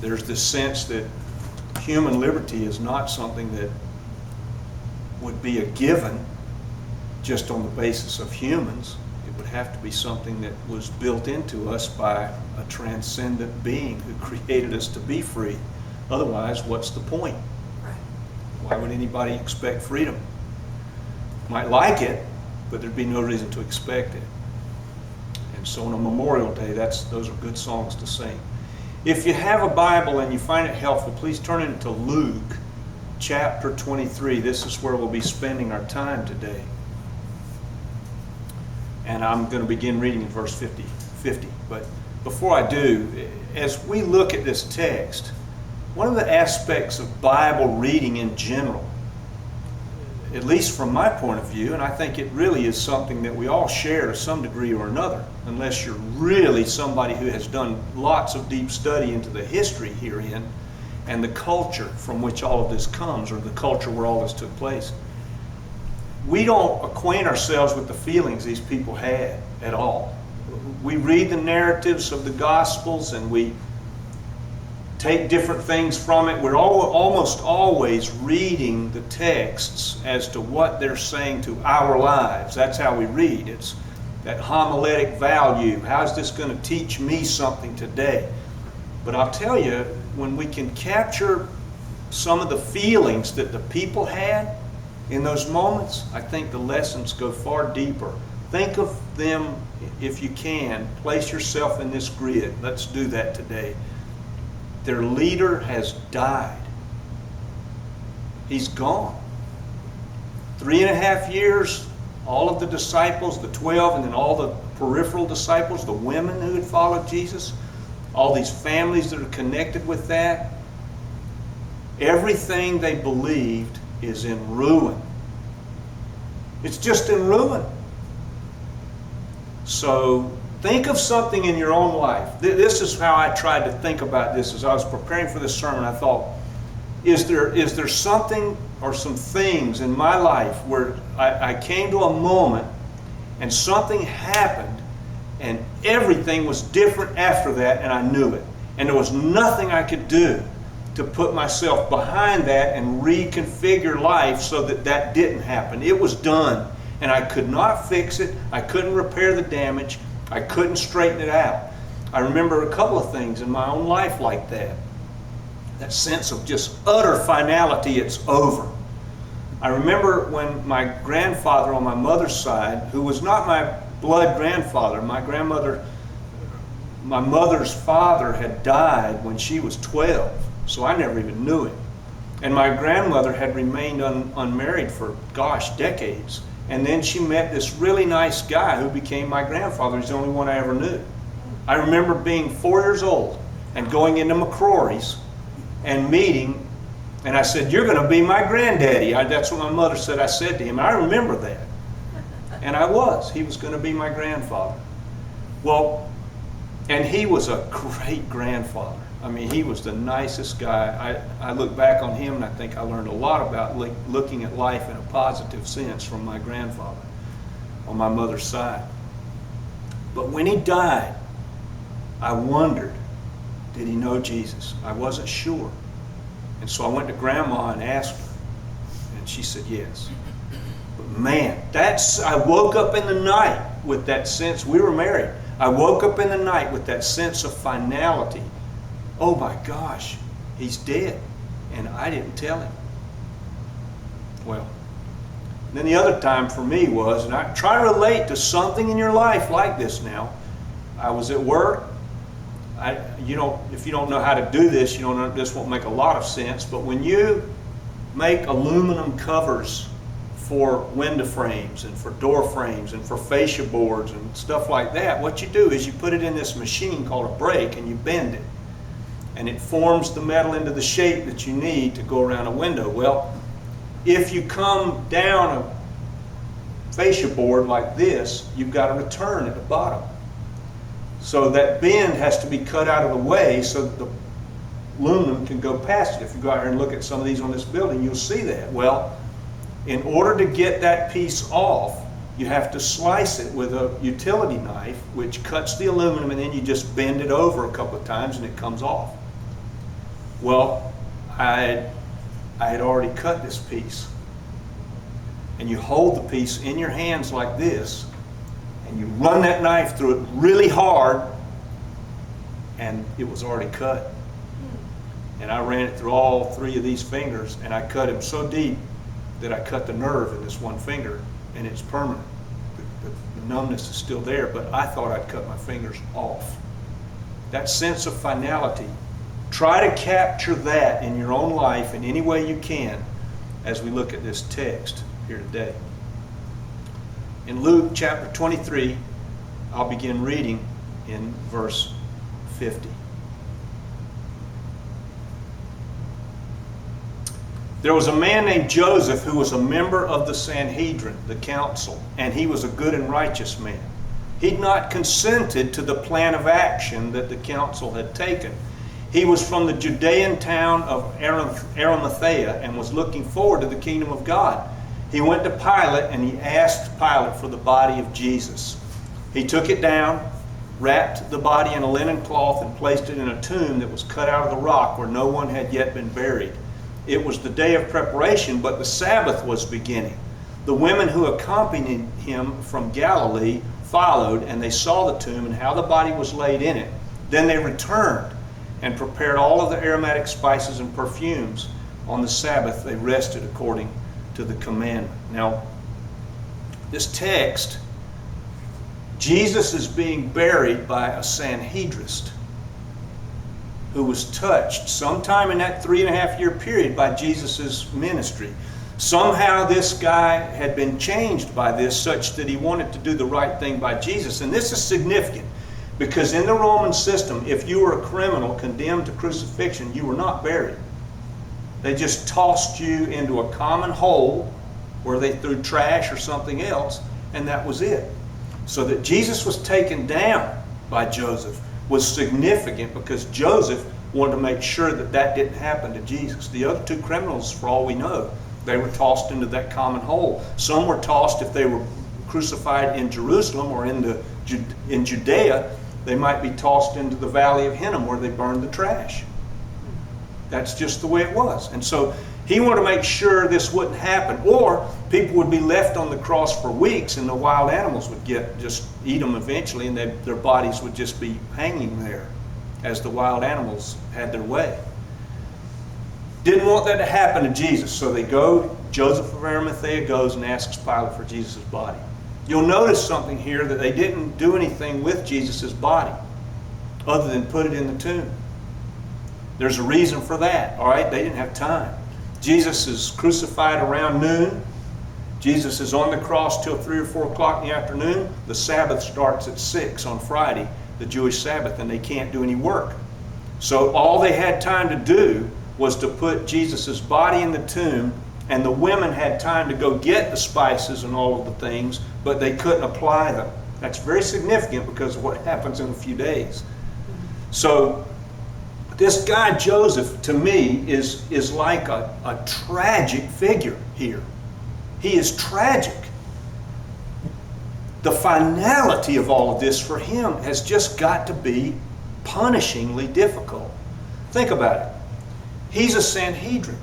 There's this sense that human liberty is not something that would be a given just on the basis of humans. It would have to be something that was built into us by a transcendent being who created us to be free. Otherwise, what's the point? Why would anybody expect freedom? Might like it, but there'd be no reason to expect it. And so on a Memorial Day, those are good songs to sing. If you have a Bible and you find it helpful, please turn it to Luke chapter 23. This is where we'll be spending our time today. And I'm going to begin reading in verse 50. But before I do, as we look at this text, one of the aspects of Bible reading in general, at least from my point of view, and I think it really is something that we all share to some degree or another, unless you're really somebody who has done lots of deep study into the history herein and the culture from which all of this comes, or the culture where all this took place. We don't acquaint ourselves with the feelings these people had at all. We read the narratives of the Gospels and we take different things from it. We're almost always reading the texts as to what they're saying to our lives. That's how we read. It's that homiletic value. How's this going to teach me something today? But I'll tell you, when we can capture some of the feelings that the people had in those moments, I think the lessons go far deeper. Think of them, if you can, place yourself in this grid. Let's do that today. Their leader has died. He's gone. 3.5 years, all of the disciples, the 12, and then all the peripheral disciples, the women who had followed Jesus, all these families that are connected with that, everything they believed is in ruin. It's just in ruin. So think of something in your own life. This is how I tried to think about this as I was preparing for this sermon. I thought, is there something or some things in my life where I came to a moment and something happened and everything was different after that, and I knew it. And there was nothing I could do to put myself behind that and reconfigure life so that that didn't happen. It was done, and I could not fix it. I couldn't repair the damage. I couldn't straighten it out. I remember a couple of things in my own life like that. That sense of just utter finality, it's over. I remember when my grandfather on my mother's side, who was not my blood grandfather, my mother's father had died when she was 12, so I never even knew him. And my grandmother had remained unmarried for, decades. And then she met this really nice guy who became my grandfather. He's the only one I ever knew. I remember being 4 years old and going into McCrory's and meeting, and I said, "You're going to be my granddaddy." That's what my mother said I said to him. I remember that. And I was. He was going to be my grandfather. Well, and he was a great grandfather. I mean, he was the nicest guy. I look back on him and I think I learned a lot about looking at life in a positive sense from my grandfather on my mother's side. But when he died, I wondered, did he know Jesus? I wasn't sure. And so I went to Grandma and asked her, and she said yes. But man, I woke up in the night with that sense. We were married. I woke up in the night with that sense of finality. Oh my gosh, he's dead, and I didn't tell him. Well, then the other time for me was, and I try to relate to something in your life like this now. I was at work. If you don't know how to do this, this won't make a lot of sense, but when you make aluminum covers for window frames and for door frames and for fascia boards and stuff like that, what you do is you put it in this machine called a brake and you bend it. And it forms the metal into the shape that you need to go around a window. Well, if you come down a fascia board like this, you've got a return at the bottom. So that bend has to be cut out of the way so that the aluminum can go past it. If you go out here and look at some of these on this building, you'll see that. Well, in order to get that piece off, you have to slice it with a utility knife, which cuts the aluminum, and then you just bend it over a couple of times and it comes off. Well, I had already cut this piece. And you hold the piece in your hands like this, and you run that knife through it really hard, and it was already cut. And I ran it through all 3 of these fingers, and I cut him so deep that I cut the nerve in this one finger, and it's permanent. The numbness is still there, but I thought I'd cut my fingers off. That sense of finality, try to capture that in your own life in any way you can as we look at this text here today. In Luke chapter 23, I'll begin reading in verse 50. There was a man named Joseph who was a member of the Sanhedrin, the council, and he was a good and righteous man. He'd not consented to the plan of action that the council had taken. He was from the Judean town of Arimathea and was looking forward to the kingdom of God. He went to Pilate and he asked Pilate for the body of Jesus. He took it down, wrapped the body in a linen cloth, and placed it in a tomb that was cut out of the rock where no one had yet been buried. It was the day of preparation, but the Sabbath was beginning. The women who accompanied him from Galilee followed, and they saw the tomb and how the body was laid in it. Then they returned and prepared all of the aromatic spices and perfumes. On the Sabbath they rested according to the commandment. Now, this text, Jesus is being buried by a Sanhedrist who was touched sometime in that 3.5-year period by Jesus' ministry. Somehow this guy had been changed by this such that he wanted to do the right thing by Jesus. And this is significant because in the Roman system, if you were a criminal condemned to crucifixion, you were not buried. They just tossed you into a common hole where they threw trash or something else, and that was it. So that Jesus was taken down by Joseph was significant because Joseph wanted to make sure that that didn't happen to Jesus. The other 2 criminals, for all we know, they were tossed into that common hole. Some were tossed if they were crucified in Jerusalem or in Judea. They might be tossed into the valley of Hinnom where they burned the trash. That's just the way it was. And so he wanted to make sure this wouldn't happen, or people would be left on the cross for weeks and the wild animals would just eat them eventually, and their bodies would just be hanging there as the wild animals had their way. Didn't want that to happen to Jesus, so Joseph of Arimathea goes and asks Pilate for Jesus' body. You'll notice something here, that they didn't do anything with Jesus' body other than put it in the tomb. There's a reason for that, all right? They didn't have time. Jesus is crucified around noon. Jesus is on the cross till 3 or 4 o'clock in the afternoon. The Sabbath starts at 6 on Friday, the Jewish Sabbath, and they can't do any work. So all they had time to do was to put Jesus' body in the tomb, and the women had time to go get the spices and all of the things, but they couldn't apply them. That's very significant because of what happens in a few days. So this guy Joseph, to me, is like a tragic figure here. He is tragic. The finality of all of this for him has just got to be punishingly difficult. Think about it. He's a Sanhedrin.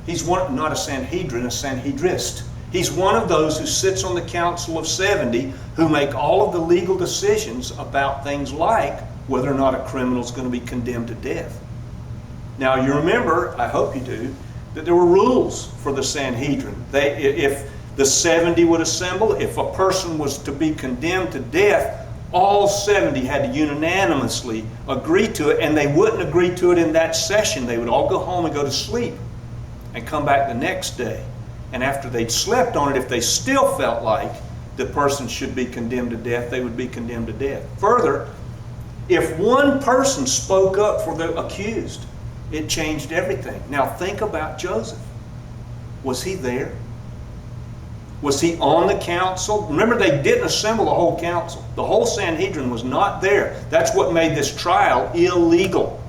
He's not a Sanhedrin, a Sanhedrist. He's one of those who sits on the Council of 70 who make all of the legal decisions about things like whether or not a criminal is going to be condemned to death. Now you remember, I hope you do, that there were rules for the Sanhedrin. If the 70 would assemble, if a person was to be condemned to death, all 70 had to unanimously agree to it, and they wouldn't agree to it in that session. They would all go home and go to sleep and come back the next day. And after they'd slept on it, if they still felt like the person should be condemned to death, they would be condemned to death. Further, if one person spoke up for the accused, it changed everything. Now think about Joseph. Was he there? Was he on the council? Remember, they didn't assemble the whole council. The whole Sanhedrin was not there. That's what made this trial illegal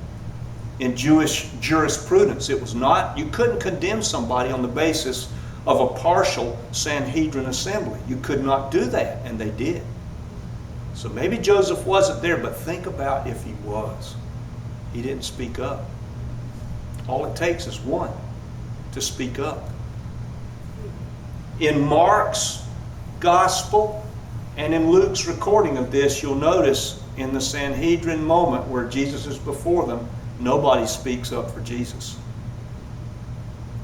in Jewish jurisprudence. It was not, you couldn't condemn somebody on the basis of a partial Sanhedrin assembly. You could not do that, and they did. So maybe Joseph wasn't there, but think about if he was. He didn't speak up. All it takes is one to speak up. In Mark's gospel and in Luke's recording of this, you'll notice in the Sanhedrin moment where Jesus is before them, nobody speaks up for Jesus.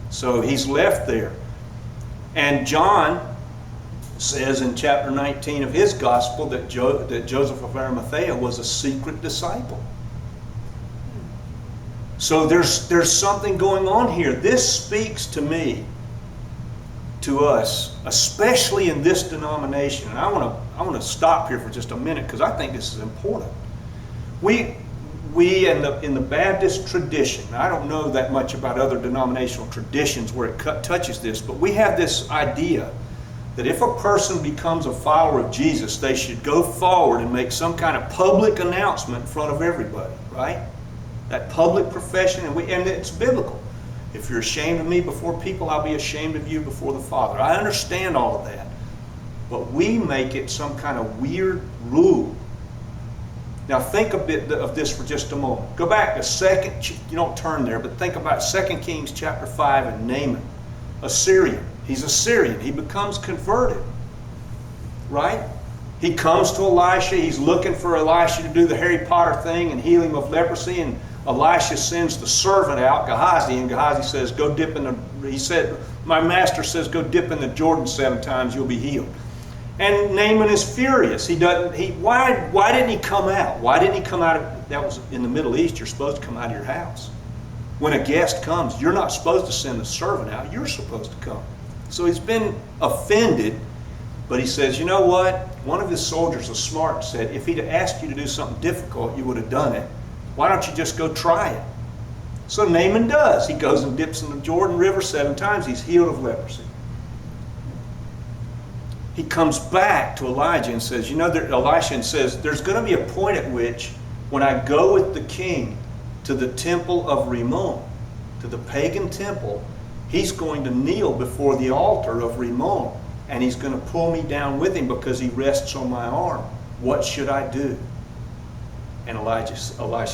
So he's left there. And John says in chapter 19 of his gospel that Joseph of Arimathea was a secret disciple. So there's something going on here. This speaks to me, to us, especially in this denomination. And I want to stop here for just a minute because I think this is important. We in the Baptist tradition, I don't know that much about other denominational traditions where it touches this, but we have this idea that if a person becomes a follower of Jesus, they should go forward and make some kind of public announcement in front of everybody, right? That public profession, and it's biblical. If you're ashamed of me before people, I'll be ashamed of you before the Father. I understand all of that. But we make it some kind of weird rule. Now think a bit of this for just a moment. Go back to you don't turn there, but think about 2 Kings chapter 5 and Naaman, a Syrian. He's a Syrian. He becomes converted, right? He comes to Elisha. He's looking for Elisha to do the Harry Potter thing and heal him of leprosy, and Elisha sends the servant out, Gehazi, and Gehazi says, go dip in he said, my master says, go dip in the Jordan 7 times, you'll be healed. And Naaman is furious. Why didn't he come out? Why didn't he come out that was in the Middle East, you're supposed to come out of your house. When a guest comes, you're not supposed to send the servant out, you're supposed to come. So he's been offended, but he says, you know what? One of his soldiers was smart and said, if he'd asked you to do something difficult, you would have done it. Why don't you just go try it? So Naaman does. He goes and dips in the Jordan River 7 times. He's healed of leprosy. He comes back to Elijah and says, Elisha says, there's going to be a point at which when I go with the king to the temple of Rimmon, to the pagan temple, he's going to kneel before the altar of Rimmon, and he's going to pull me down with him because he rests on my arm. What should I do? And Elisha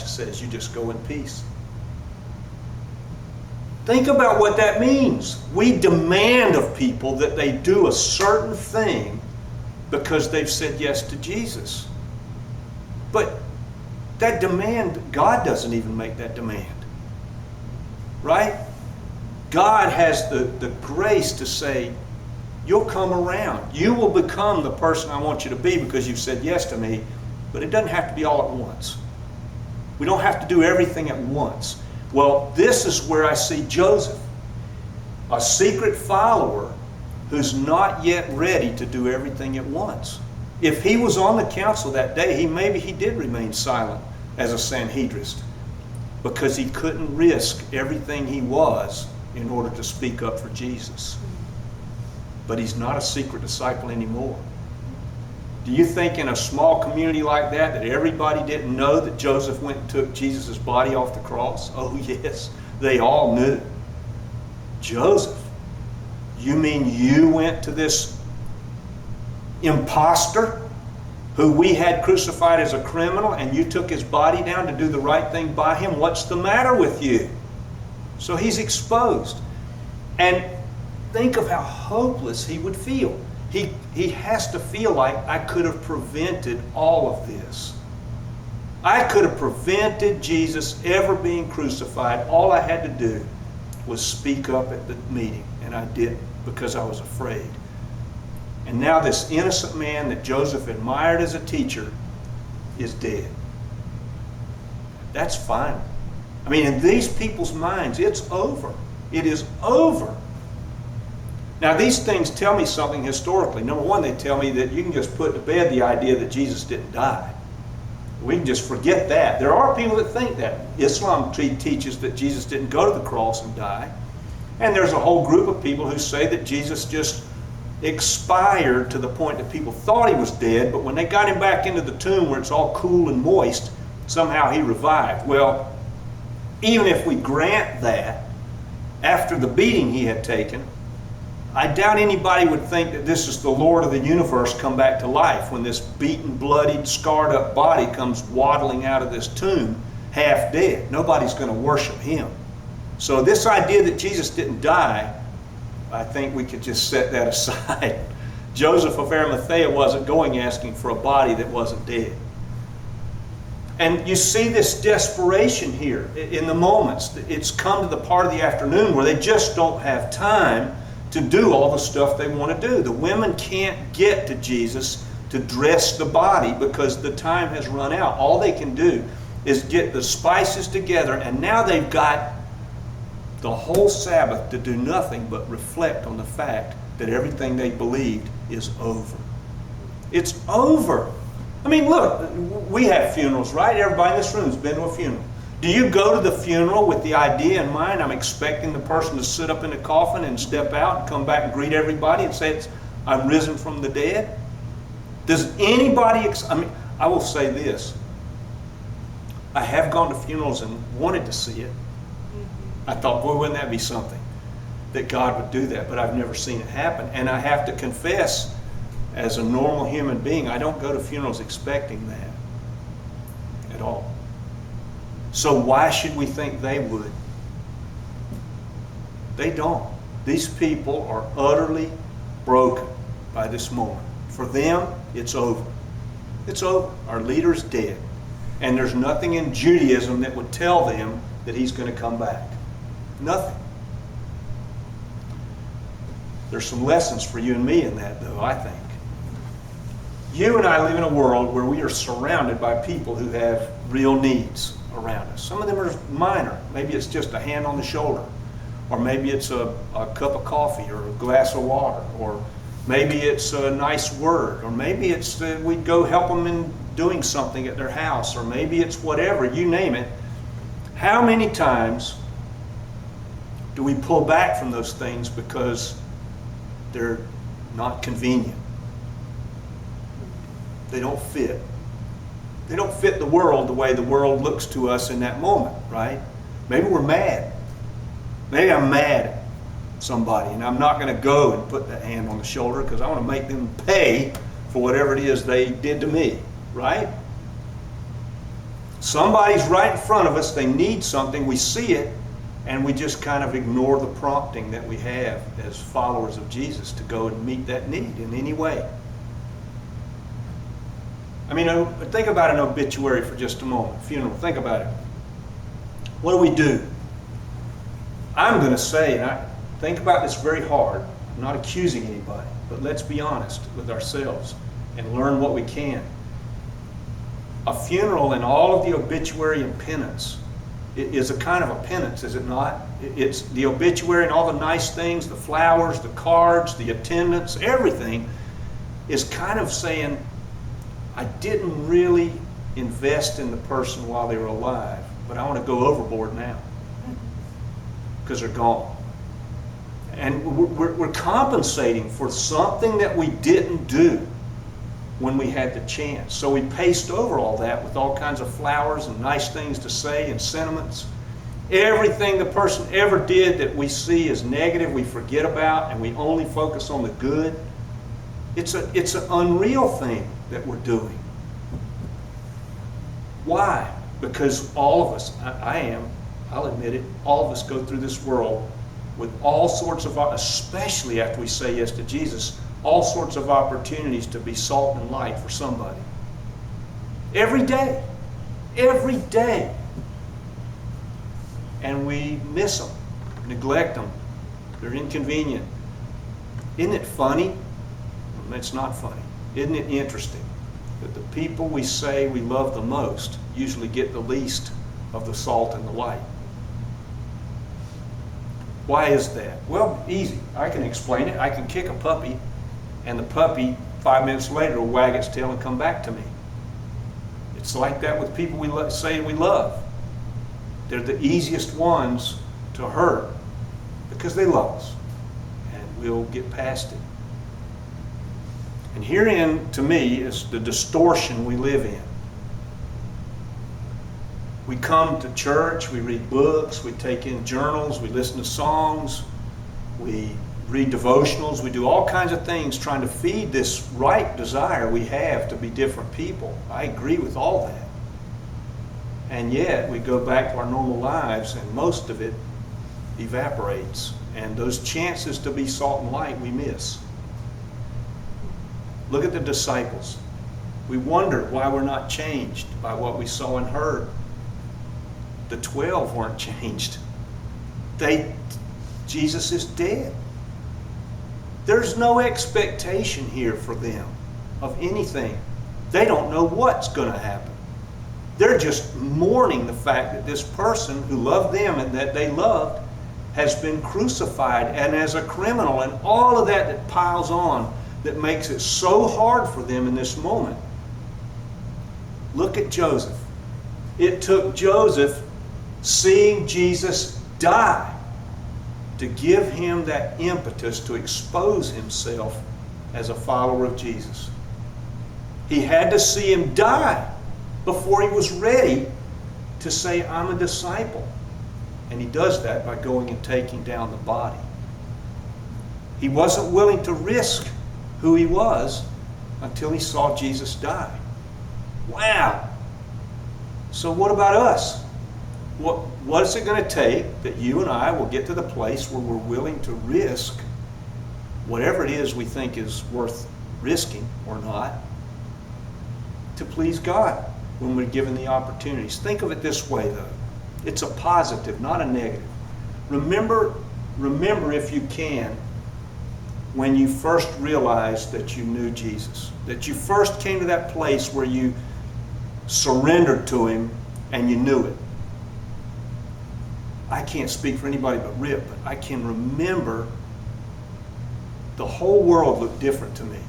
says, you just go in peace. Think about what that means. We demand of people that they do a certain thing because they've said yes to Jesus. But that demand, God doesn't even make that demand. Right? God has the grace to say, you'll come around. You will become the person I want you to be because you've said yes to me. But it doesn't have to be all at once. We don't have to do everything at once. Well, this is where I see Joseph, a secret follower who's not yet ready to do everything at once. If he was on the council that day, maybe he did remain silent as a Sanhedrist because he couldn't risk everything he was in order to speak up for Jesus. But he's not a secret disciple anymore. Do you think in a small community like that everybody didn't know that Joseph went and took Jesus' body off the cross? Oh yes, they all knew. Joseph, you mean you went to this imposter who we had crucified as a criminal and you took his body down to do the right thing by him? What's the matter with you? So he's exposed. And think of how hopeless he would feel. He has to feel like I could have prevented all of this. I could have prevented Jesus ever being crucified. All I had to do was speak up at the meeting, and I didn't because I was afraid. And now this innocent man that Joseph admired as a teacher is dead. That's fine. I mean, in these people's minds, it's over. It is over. Now, these things tell me something historically. Number one, they tell me that you can just put to bed the idea that Jesus didn't die. We can just forget that. There are people that think that. Islam teaches that Jesus didn't go to the cross and die. And there's a whole group of people who say that Jesus just expired to the point that people thought he was dead, but when they got him back into the tomb where it's all cool and moist, somehow he revived. Well, even if we grant that, after the beating he had taken, I doubt anybody would think that this is the Lord of the universe come back to life when this beaten, bloodied, scarred up body comes waddling out of this tomb half dead. Nobody's going to worship him. So this idea that Jesus didn't die, I think we could just set that aside. Joseph of Arimathea wasn't going asking for a body that wasn't dead. And you see this desperation here in the moments. It's come to the part of the afternoon where they just don't have time to do all the stuff they want to do. The women can't get to Jesus to dress the body because the time has run out. All they can do is get the spices together, and now they've got the whole Sabbath to do nothing but reflect on the fact that everything they believed is over. It's over. I mean, look, we have funerals, right? Everybody in this room has been to a funeral. Do you go to the funeral with the idea in mind, I'm expecting the person to sit up in the coffin and step out and come back and greet everybody and say, I'm risen from the dead? Does anybody, I will say this. I have gone to funerals and wanted to see it. I thought, boy, wouldn't that be something that God would do that, but I've never seen it happen. And I have to confess, as a normal human being, I don't go to funerals expecting that at all. So why should we think they would? They don't. These people are utterly broken by this moment. For them, it's over. It's over. Our leader's dead. And there's nothing in Judaism that would tell them that he's going to come back. Nothing. There's some lessons for you and me in that, though, I think. You and I live in a world where we are surrounded by people who have real needs around us. Some of them are minor. Maybe it's just a hand on the shoulder, or maybe it's a cup of coffee or a glass of water, or maybe it's a nice word, or maybe it's we'd go help them in doing something at their house, or maybe it's whatever, you name it. How many times do we pull back from those things because they're not convenient? They don't fit. They don't fit the world the way the world looks to us in that moment, right? Maybe we're mad. Maybe I'm mad at somebody and I'm not going to go and put that hand on the shoulder because I want to make them pay for whatever it is they did to me, right? Somebody's right in front of us, they need something, we see it, and we just kind of ignore the prompting that we have as followers of Jesus to go and meet that need in any way. I mean, think about an obituary for just a moment, funeral, think about it. What do? I'm going to say, and I think about this very hard, I'm not accusing anybody, but let's be honest with ourselves and learn what we can. A funeral and all of the obituary and penance is a kind of a penance, is it not? It's the obituary and all the nice things, the flowers, the cards, the attendance, everything is kind of saying, I didn't really invest in the person while they were alive, but I want to go overboard now because they're gone. And we're compensating for something that we didn't do when we had the chance. So we paste over all that with all kinds of flowers and nice things to say and sentiments. Everything the person ever did that we see as negative, we forget about, and we only focus on the good. It's an unreal thing that we're doing. Why? Because all of us, I'll admit it, all of us go through this world with all sorts of, especially after we say yes to Jesus, all sorts of opportunities to be salt and light for somebody. Every day. Every day. And we miss them, neglect them. They're inconvenient. Isn't it funny? It's not funny. Isn't it interesting that the people we say we love the most usually get the least of the salt and the light? Why is that? Well, easy. I can explain it. I can kick a puppy, and the puppy 5 minutes later will wag its tail and come back to me. It's like that with people we say we love. They're the easiest ones to hurt because they love us, and we'll get past it. And herein, to me, is the distortion we live in. We come to church, we read books, we take in journals, we listen to songs, we read devotionals, we do all kinds of things trying to feed this right desire we have to be different people. I agree with all that. And yet, we go back to our normal lives, and most of it evaporates. And those chances to be salt and light we miss. Look at the disciples. We wonder why we're not changed by what we saw and heard. The 12 weren't changed. Jesus is dead. There's no expectation here for them of anything. They don't know what's going to happen. They're just mourning the fact that this person who loved them and that they loved has been crucified and as a criminal, and all of that piles on that makes it so hard for them in this moment. Look at Joseph. It took Joseph seeing Jesus die to give him that impetus to expose himself as a follower of Jesus. He had to see him die before he was ready to say, I'm a disciple. And he does that by going and taking down the body. He wasn't willing to risk who he was until he saw Jesus die. Wow! So what about us? What is it going to take that you and I will get to the place where we're willing to risk whatever it is we think is worth risking or not to please God when we're given the opportunities? Think of it this way, though. It's a positive, not a negative. Remember if you can, when you first realized that you knew Jesus, that you first came to that place where you surrendered to Him and you knew it. I can't speak for anybody but Rip, but I can remember the whole world looked different to me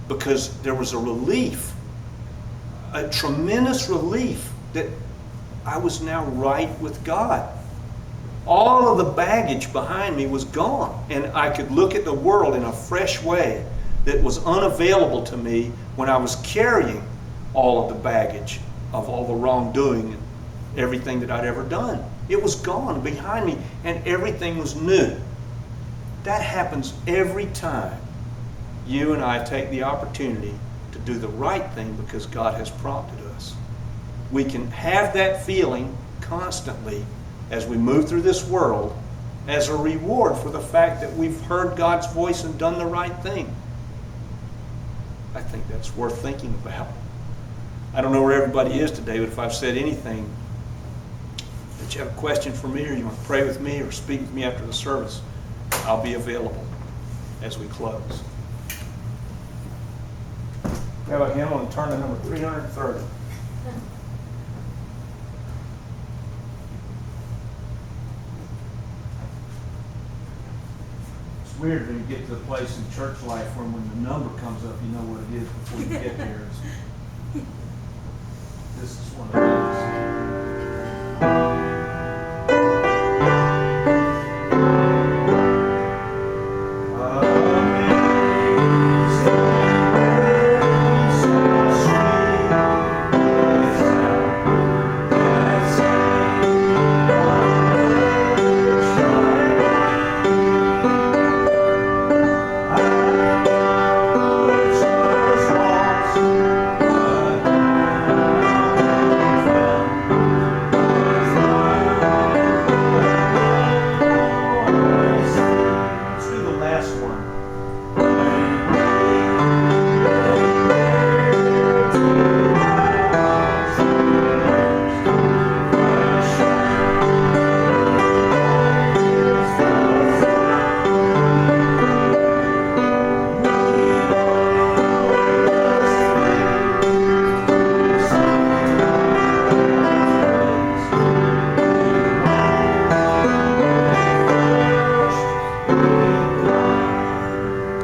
because there was a relief, a tremendous relief that I was now right with God. All of the baggage behind me was gone, and I could look at the world in a fresh way that was unavailable to me when I was carrying all of the baggage of all the wrongdoing and everything that I'd ever done. It was gone behind me, and everything was new. That happens every time you and I take the opportunity to do the right thing because God has prompted us. We can have that feeling constantly as we move through this world as a reward for the fact that we've heard God's voice and done the right thing. I think that's worth thinking about. I don't know where everybody is today, but if I've said anything that you have a question for me or you want to pray with me or speak with me after the service, I'll be available as we close. We have a hymn on turn to number 330. It's weird when you get to the place in church life where when the number comes up, you know what it is before you get there. This is one of those.